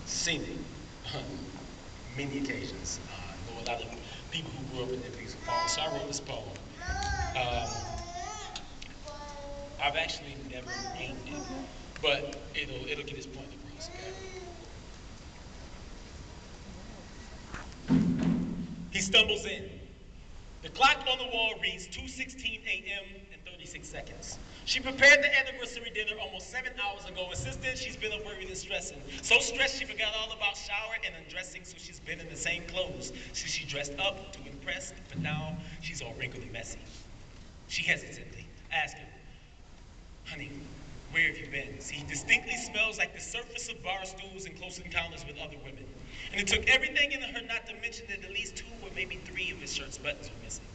Seen it on many occasions. I know a lot of people who grew up in the abusive home. So I wrote this poem. Um, I've actually never named it, but it'll get its point across. Okay? He stumbles in. The clock on the wall reads 2:16 a.m. and 36 seconds. She prepared the anniversary dinner almost 7 hours ago, and since then she's been up worried and stressing. So stressed she forgot all about shower and undressing, so she's been in the same clothes. So she dressed up to impress, but now she's all wrinkled and messy. She hesitantly asked him, honey, where have you been? See, he distinctly smells like the surface of bar stools and close encounters with other women. And it took everything in her not to mention that at least 2 or maybe 3 of his shirt's buttons were missing.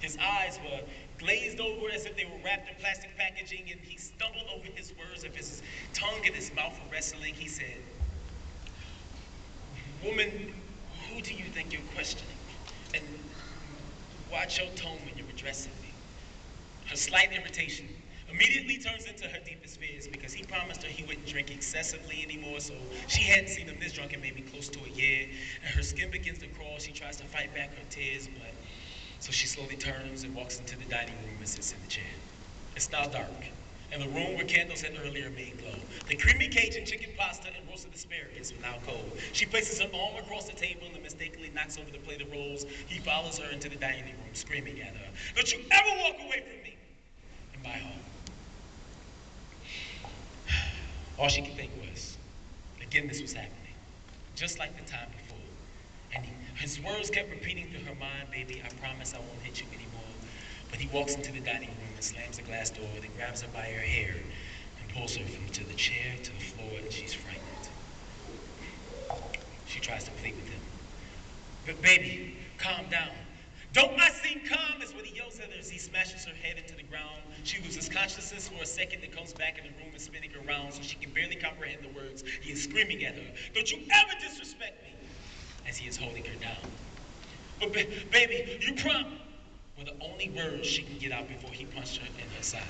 His eyes were glazed over as if they were wrapped in plastic packaging, and he stumbled over his words as his tongue and his mouth were wrestling. He said, woman, who do you think you're questioning? And watch your tone when you're addressing me. Her slight irritation immediately turns into her deepest fears because he promised her he wouldn't drink excessively anymore, so she hadn't seen him this drunk in maybe close to a year, and her skin begins to crawl. She tries to fight back her tears, but so she slowly turns and walks into the dining room and sits in the chair. It's now dark, and the room where candles had earlier made glow. The creamy Cajun chicken pasta and roasted asparagus were now cold. She places her arm across the table and mistakenly knocks over the plate of rolls. He follows her into the dining room, screaming at her, don't you ever walk away from me! In my heart. All she could think was, again this was happening, just like the time before. And his words kept repeating through her mind, baby, I promise I won't hit you anymore. But he walks into the dining room and slams the glass door, then grabs her by her hair and pulls her from to the chair to the floor, and she's frightened. She tries to plead with him. But baby, calm down. Don't I seem calm? Is what he yells at her as he smashes her head into the ground. She loses consciousness for a second and comes back in the room and spinning around so she can barely comprehend the words. He is screaming at her, don't you ever disrespect me, as he is holding her down. But baby, you were the only words she can get out before he punched her in her side.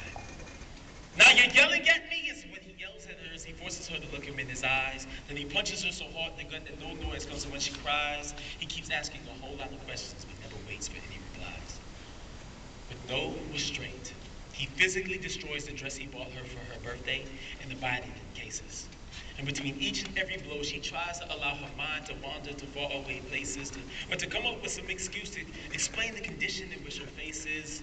Now you're yelling at me, is what he yells at her as he forces her to look him in his eyes. Then he punches her so hard in the gut that no noise comes, and when she cries, he keeps asking a whole lot of questions but never waits for any replies. With no restraint, he physically destroys the dress he bought her for her birthday and the binding cases. And between each and every blow, she tries to allow her mind to wander to faraway places, or to come up with some excuse to explain the condition in which her face is.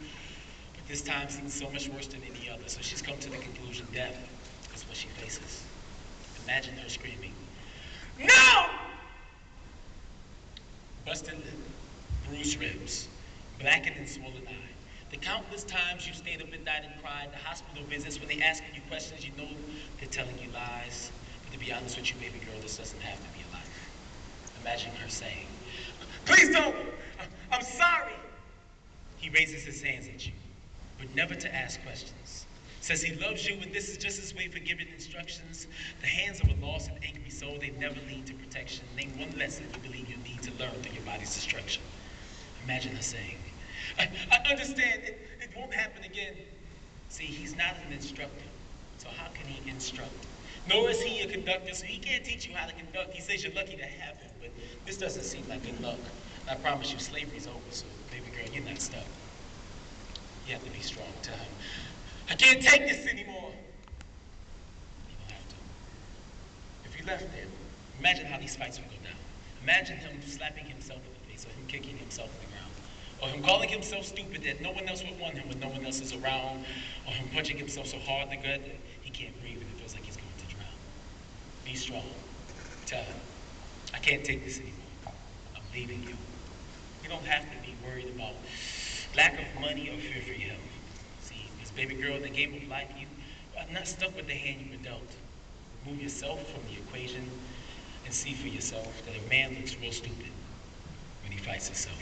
But this time seems so much worse than any other, so she's come to the conclusion death is what she faces. Imagine her screaming, no! Busted lip, bruised ribs, blackened and swollen eye. The countless times you stayed up at night and cried, the hospital visits when they ask you questions, you know they're telling you lies. To be honest with you, baby girl, this doesn't have to be a life. Imagine her saying, please don't, I'm sorry. He raises his hands at you, but never to ask questions. Says he loves you, and this is just his way for giving instructions. The hands of a lost and angry soul, they never lead to protection. Name one lesson you believe you need to learn through your body's destruction. Imagine her saying, I understand, it won't happen again. See, he's not an instructor, so how can he instruct? Nor is he a conductor, so he can't teach you how to conduct. He says you're lucky to have him, but this doesn't seem like good luck. And I promise you, slavery's over, so baby girl, you're not stuck. You have to be strong. Tell him, I can't take this anymore. You don't have to. If you left him, imagine how these fights would go down. Imagine him slapping himself in the face, or him kicking himself in the ground, or him calling himself stupid that no one else would want him when no one else is around, or him punching himself so hard in the gut that he can't breathe and it feels like he's going to drown. Be strong. Tell him, I can't take this anymore. I'm leaving you. You don't have to be worried about lack of money or fear for him. See, because baby girl, in the game of life, you are not stuck with the hand you were dealt. Remove yourself from the equation and see for yourself that a man looks real stupid when he fights himself.